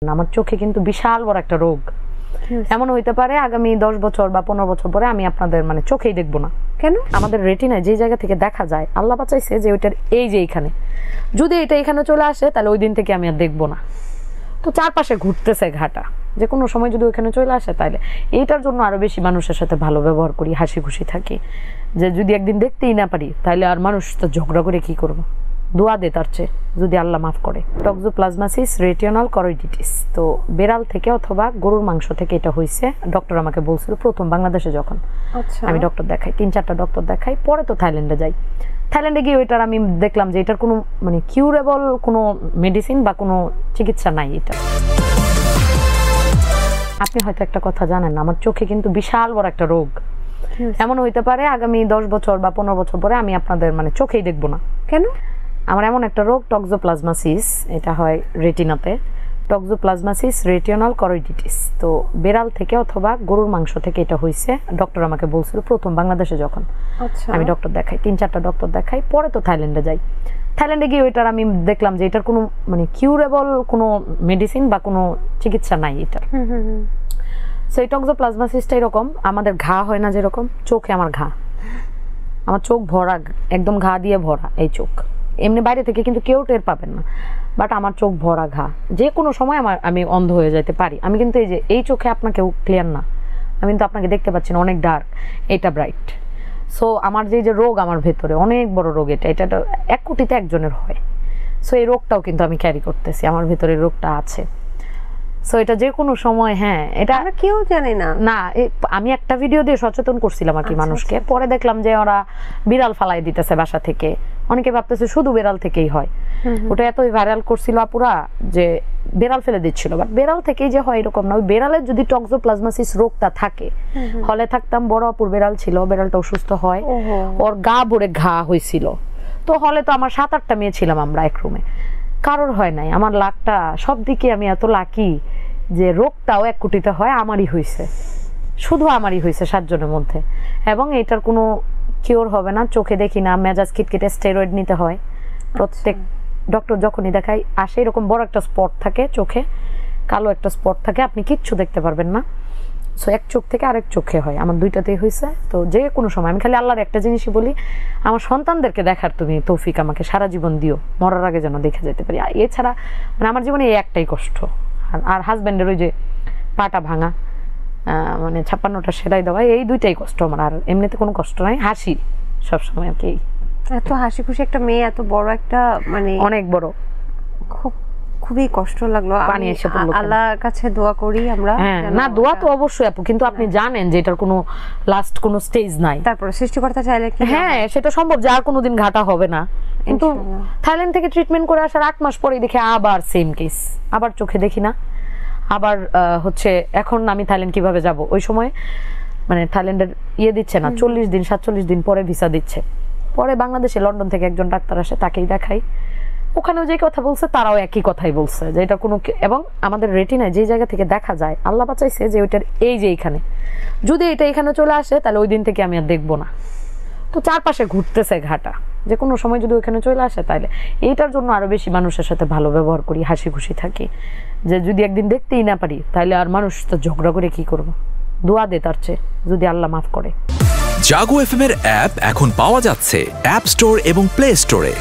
আমার চোখে কিন্তু বিশাল বড় একটা রোগ। এমন হইতে পারে আগামী 10 বছর বা 15 বছর পরে আমি আপনাদের চোখেই দেখবো না। কেন? আমাদের রেটিনায় যে জায়গা থেকে দেখা যায়, আল্লাহ বাঁচাইছে যে ওইটার এই যে এইখানে, যদি এটা এখানে চলে আসে তাহলে ওই দিন থেকে আমি আর দেখবো না। তো চারপাশে ঘুরতেছে ঘাটা, যে কোনো সময় যদি ওইখানে চলে আসে তাহলে এইটার জন্য আরো বেশি মানুষের সাথে ভালো ব্যবহার করি, হাসি খুশি থাকি। যে যদি একদিন দেখতেই না পারি তাহলে আর মানুষ তো ঝগড়া করে কি করবো, দোয়া দে তার চেয়ে যদি আল্লাহ মাফ করে। টক্সোপ্লাজমাসিস রেটিনাল করয়েডিটিস, তো বেড়াল থেকে অথবা গরুর মাংস থেকে এটা হয়েছে। ডক্টর আমাকে বলছিল প্রথম বাংলাদেশে যখন আমি ডক্টর দেখাই, 3-4টা ডক্টর দেখাই, পরে তো থাইল্যান্ডে যাই। থাইল্যান্ডে গিয়ে ওইটার আমি দেখলাম যে এটার কোনো কিউরেবল কোনো মেডিসিন বা কোনো চিকিৎসা নাই। এটা আপনি হয়তো একটা কথা জানেন না, আমার চোখে কিন্তু বিশাল বড় একটা রোগ। এমন হইতে পারে আগামী 10 বছর বা 15 বছর পরে আমি আপনাদের চোখেই দেখবো না। কেন? আমার এমন একটা রোগ টক্সোপ্লাজমাসিস, এটা হয় রেটিনাতে। টক্সোপ্লাজমাসিস রেটিনাল করয়েডিটিস, তো বেড়াল থেকে অথবা গরুর মাংস থেকে এটা হয়েছে। ডক্টর আমাকে বলছিল প্রথম বাংলাদেশে যখন আমি ডক্টর দেখাই, 3-4টা ডক্টর দেখাই, পরে তো থাইল্যান্ডে যাই। থাইল্যান্ডে গিয়ে ওইটার আমি দেখলাম যে এটার কোনো কিউরেবল কোনো মেডিসিন বা কোনো চিকিৎসা নাই এটার। সো এই টক্সোপ্লাজমাসিসটা এরকম, আমাদের ঘা হয় না যেরকম, চোখে আমার ঘা, আমার চোখ ভরা, একদম ঘা দিয়ে ভরা এই চোখ। এমনি বাইরে থেকে কিন্তু কেউ টের পাবেন না, বাট আমার চোখ ভরা ঘা। যে কোনো সময় আমি অন্ধ হয়ে যেতে পারি। আমি কিন্তু এই চোখে আপনাকেও ক্লিয়ার না, আমি কিন্তু আপনাকে দেখতে পাচ্ছি না, অনেক ডার্ক, এটা ব্রাইট। সো আমার যে রোগ আমার ভেতরে অনেক বড় রোগ, এটা 1 কোটিতে একজনের হয়। সো এই রোগটাও কিন্তু আমি ক্যারি করতেছি, আমার ভেতরে রোগটা আছে। সো এটা যে কোনো সময়, হ্যাঁ এটা আমরা কেউ জানে না। না, আমি একটা ভিডিও দিয়ে সচেতন করছিলাম আর কি মানুষকে। পরে দেখলাম যে ওরা বিড়াল ফালাই দিতেছে বাসা থেকে, অনেকে ভাবতেছে শুধু বেড়াল থেকেই হয়। ওটা এতই ভাইরাল করছিল আপুরা যে বেড়াল ফেলে দিচ্ছিল, বাট বেড়াল থেকেই যে হয় এরকম না। ওই বেড়ালের যদি টক্সোপ্লাজমাসিস রোগটা থাকে, হলে থাকতাম, বড় অপুর বেড়াল ছিল, বেড়ালটা অসুস্থ হয়, ওর গা ভরে ঘা হয়েছিল। তো হলে তো আমার 7-8টা মেয়ে ছিলাম আমরা এক রুমে, কারোর হয় নাই। আমার লাকটা সব দিকে, আমি এত লাকি যে রোগটাও 1 কোটিতে হয়, আমারই হয়েছে, শুধু আমারই হয়েছে 7 জনের মধ্যে। এবং এটার কোনো কিওর হবে না, চোখে দেখি না, মেজাজ খিটখিটে, স্টেরয়েড নিতে হয়। প্রত্যেক ডক্টর যখনই দেখাই আসে এরকম বড় একটা স্পট থাকে চোখে, কালো একটা স্পট থাকে, আপনি কিচ্ছু দেখতে পারবেন না। সো এক চোখ থেকে আরেক চোখে হয়, আমার 2টাতেই হয়েছে। তো যে কোনো সময় আমি খালি আল্লাহর একটা জিনিসই বলি, আমার সন্তানদেরকে দেখার তুমি তৌফিক আমাকে সারা জীবন দিও, মরার আগে যেন দেখে যেতে পারি। এছাড়া আমার জীবনে এই একটাই কষ্ট। আর হাজব্যান্ডের ওই যে পাটা ভাঙা, 56টা সেলাই দেওয়া, এই 2টাই কষ্ট আমার। আর এমনিতে কোনো কষ্ট নাই, হাসি সবসময় আর কি। এত হাসি খুশি একটা মেয়ে, এত বড় একটা অনেক বড়, খুবই কষ্ট লাগলো। পানি এসে পড়লো। আল্লাহর কাছে দোয়া করি আমরা। না, দোয়া তো অবশ্যই আপু, কিন্তু আপনি জানেন যে এটার কোনো লাস্ট কোনো স্টেজ নাই। তারপরে সৃষ্টিকর্তা চাইলে কি হ্যাঁ সেটা সম্ভব, যার কোনোদিন ঘাটা হবে না। কিন্তু থাইল্যান্ড থেকে ট্রিটমেন্ট করে আসার 8 মাস পরেই দেখে আবার সেম কেস, আবার চোখে দেখি না। আবার হচ্ছে এখন আমি থাইল্যান্ড কিভাবে যাব, ওই সময় থাইল্যান্ডের দিচ্ছে না, 40 দিন 47 দিন পরে ভিসা দিচ্ছে। পরে বাংলাদেশে লন্ডন থেকে একজন ডাক্তার আসে, তাকেই দেখাই। ওখানেও যে কথা বলছে তারাও একই কথাই বলছে যে এটা কোনো, এবং আমাদের রেটিনায় যে জায়গা থেকে দেখা যায়, আল্লাহ বাঁচাইছে যে ওইটার এই যে এইখানে, যদি এটা এখানে চলে আসে তাহলে ওই দিন থেকে আমি আর দেখবো না। তো চারপাশে ঘুরতেছে ঘাটা, যে কোনো সময় যদি ওইখানে চলে আসে তাহলে এইটার জন্য আরো বেশি মানুষের সাথে ভালো ব্যবহার করি, হাসি খুশি থাকি। যে যদি একদিন দেখতেই না পারি তাহলে আর মানুষ তো ঝগড়া করে কি করবো, দোয়া দে তার চেয়ে যদি আল্লাহ মাফ করে। জাগো এফএম এর অ্যাপ এখন পাওয়া যাচ্ছে অ্যাপ স্টোর এবং প্লে স্টোরে।